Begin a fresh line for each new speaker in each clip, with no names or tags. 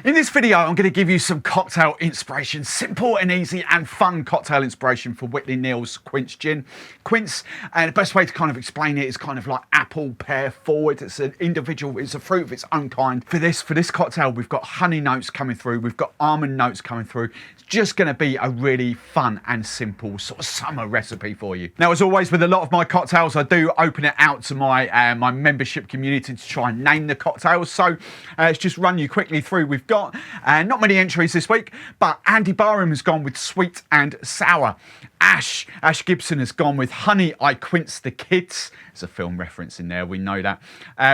In this video, I'm going to give you some cocktail inspiration, simple and easy and fun cocktail inspiration for Whitley Neill's Quince Gin. Quince, and the best way to kind of explain it is kind of like apple, pear forward. It's an individual, it's a fruit of its own kind. For this cocktail, we've got honey notes coming through, we've got almond notes coming through. It's just going to be a really fun and simple sort of summer recipe for you. Now, as always, with a lot of my cocktails, I do open it out to my my membership community to try and name the cocktails. So let's just run you quickly through. We've got not many entries this week, but Andy Barman has gone with sweet and sour. Ash Gibson has gone with honey, I quince the kids. There's a film reference in there, we know that.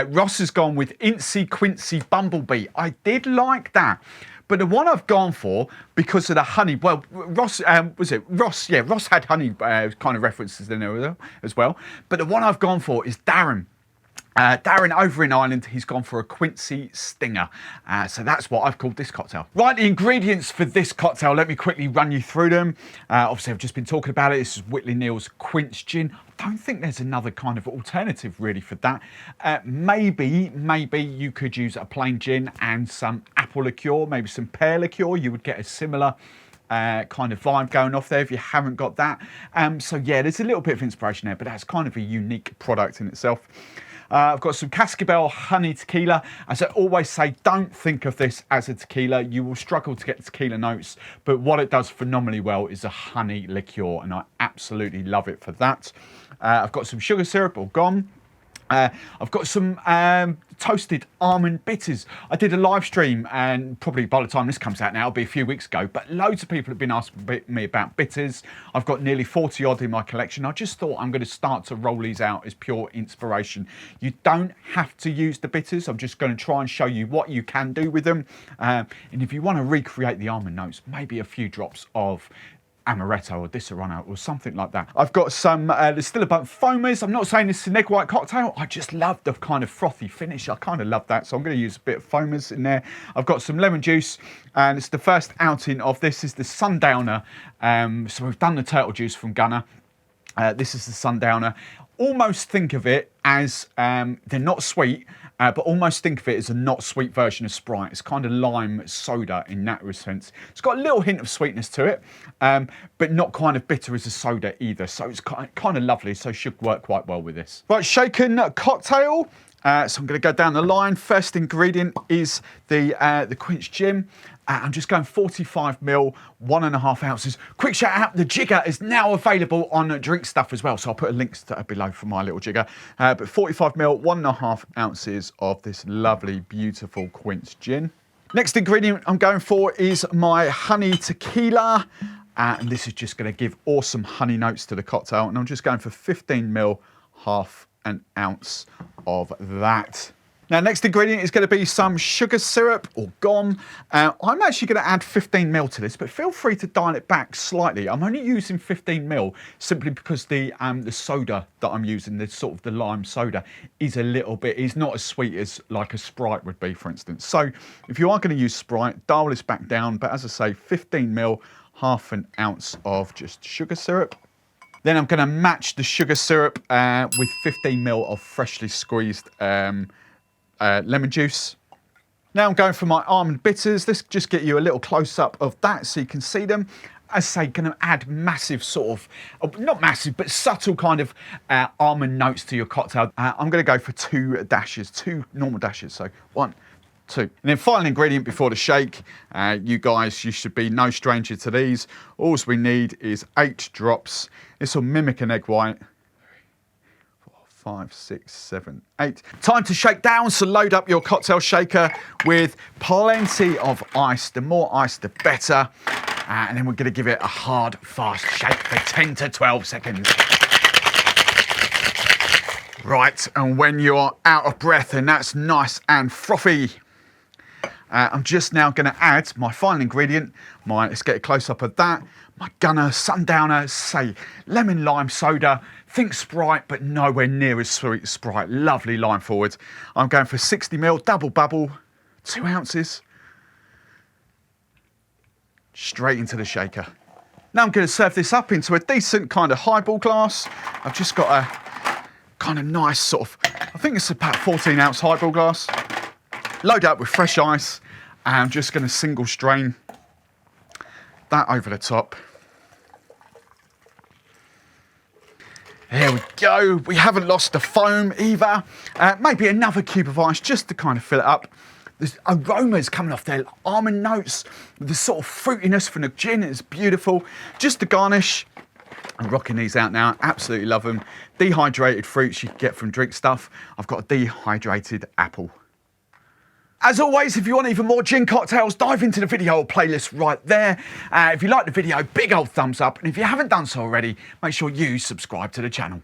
Ross has gone with Incy Quincy Bumblebee. I did like that. But the one I've gone for, because of the honey, well, Ross, Ross? Yeah, Ross had honey kind of references in there as well. But the one I've gone for is Darren. Darren over in Ireland, he's gone for a Quincy Stinger. So that's what I've called this cocktail. Right, the ingredients for this cocktail, let me quickly run you through them. Obviously, I've just been talking about it. This is Whitley Neill's Quince Gin. I don't think there's another kind of alternative really for that. Maybe you could use a plain gin and some apple liqueur, maybe some pear liqueur. You would get a similar kind of vibe going off there if you haven't got that. So yeah, there's a little bit of inspiration there, but that's kind of a unique product in itself. I've got some Cascabel Honey Tequila. As I always say, don't think of this as a tequila. You will struggle to get the tequila notes, but what it does phenomenally well is a honey liqueur, and I absolutely love it for that. I've got some sugar syrup or gum. I've got some toasted almond bitters. I did a live stream, and probably by the time this comes out now, it'll be a few weeks ago, but loads of people have been asking me about bitters. I've got nearly 40 odd in my collection. I just thought I'm going to start to roll these out as pure inspiration. You don't have to use the bitters. I'm just going to try and show you what you can do with them. And if you want to recreate the almond notes, maybe a few drops of amaretto or disaronno or something like that. I've got some, there's still a bunch of foamers. I'm not saying this is an egg white cocktail. I just love the kind of frothy finish. I kind of love that. So I'm going to use a bit of foamers in there. I've got some lemon juice, and it's the first outing of this is the Sundowner. So we've done the turtle juice from Gunna. This is the Sundowner. Almost think of it as, they're not sweet, but almost think of it as a not sweet version of Sprite. It's kind of lime soda in that sense. It's got a little hint of sweetness to it, but not kind of bitter as a soda either. So it's kind of lovely, so should work quite well with this. Right, shaken cocktail. So I'm going to go down the line. First ingredient is the Quince Gin. I'm just going 45ml, 1.5 ounces. Quick shout out, the jigger is now available on Drink Stuff as well. So I'll put a link below for my little jigger. But 45ml, 1.5 ounces of this lovely, beautiful Quince Gin. Next ingredient I'm going for is my Honey Tequila. And this is just going to give awesome honey notes to the cocktail. And I'm just going for 15ml, half an ounce of that. Now, next ingredient is going to be some sugar syrup or gum. I'm actually going to add 15ml to this, but feel free to dial it back slightly. I'm only using 15ml simply because the soda that I'm using, the sort of the lime soda, is a little bit, is not as sweet as like a Sprite would be, for instance. So if you are going to use Sprite, dial this back down. But as I say, 15ml, half an ounce of just sugar syrup. Then I'm going to match the sugar syrup with 15ml of freshly squeezed lemon juice. Now I'm going for my almond bitters. Let's just get you a little close up of that so you can see them. As I say, going to add massive sort of, not massive, but subtle kind of almond notes to your cocktail. I'm going to go for two normal dashes. So 1, 2. And then final ingredient before the shake. You guys, you should be no stranger to these. All we need is 8 drops. This will mimic an egg white. 5, 6, 7, 8. Time to shake down, so load up your cocktail shaker with plenty of ice. The more ice, the better. And then we're going to give it a hard, fast shake for 10 to 12 seconds. Right, and when you're out of breath and that's nice and frothy, I'm just now going to add my final ingredient. Let's get a close-up of that. My Gunna Sundowner, say lemon lime soda. Think Sprite, but nowhere near as sweet as Sprite. Lovely lime forward. I'm going for 60ml, double bubble, 2 ounces. Straight into the shaker. Now I'm going to serve this up into a decent kind of highball glass. I've just got a kind of nice sort of, I think it's about 14-ounce highball glass. Load up with fresh ice. And I'm just going to single strain that over the top. There we go. We haven't lost the foam either. Maybe another cube of ice just to kind of fill it up. There's aromas coming off there, almond notes, the sort of fruitiness from the gin. It's beautiful. Just to garnish. I'm rocking these out now. Absolutely love them. Dehydrated fruits you can get from Drink Stuff. I've got a dehydrated apple. As always, if you want even more gin cocktails, dive into the video playlist right there. If you like the video, big old thumbs up. And if you haven't done so already, make sure you subscribe to the channel.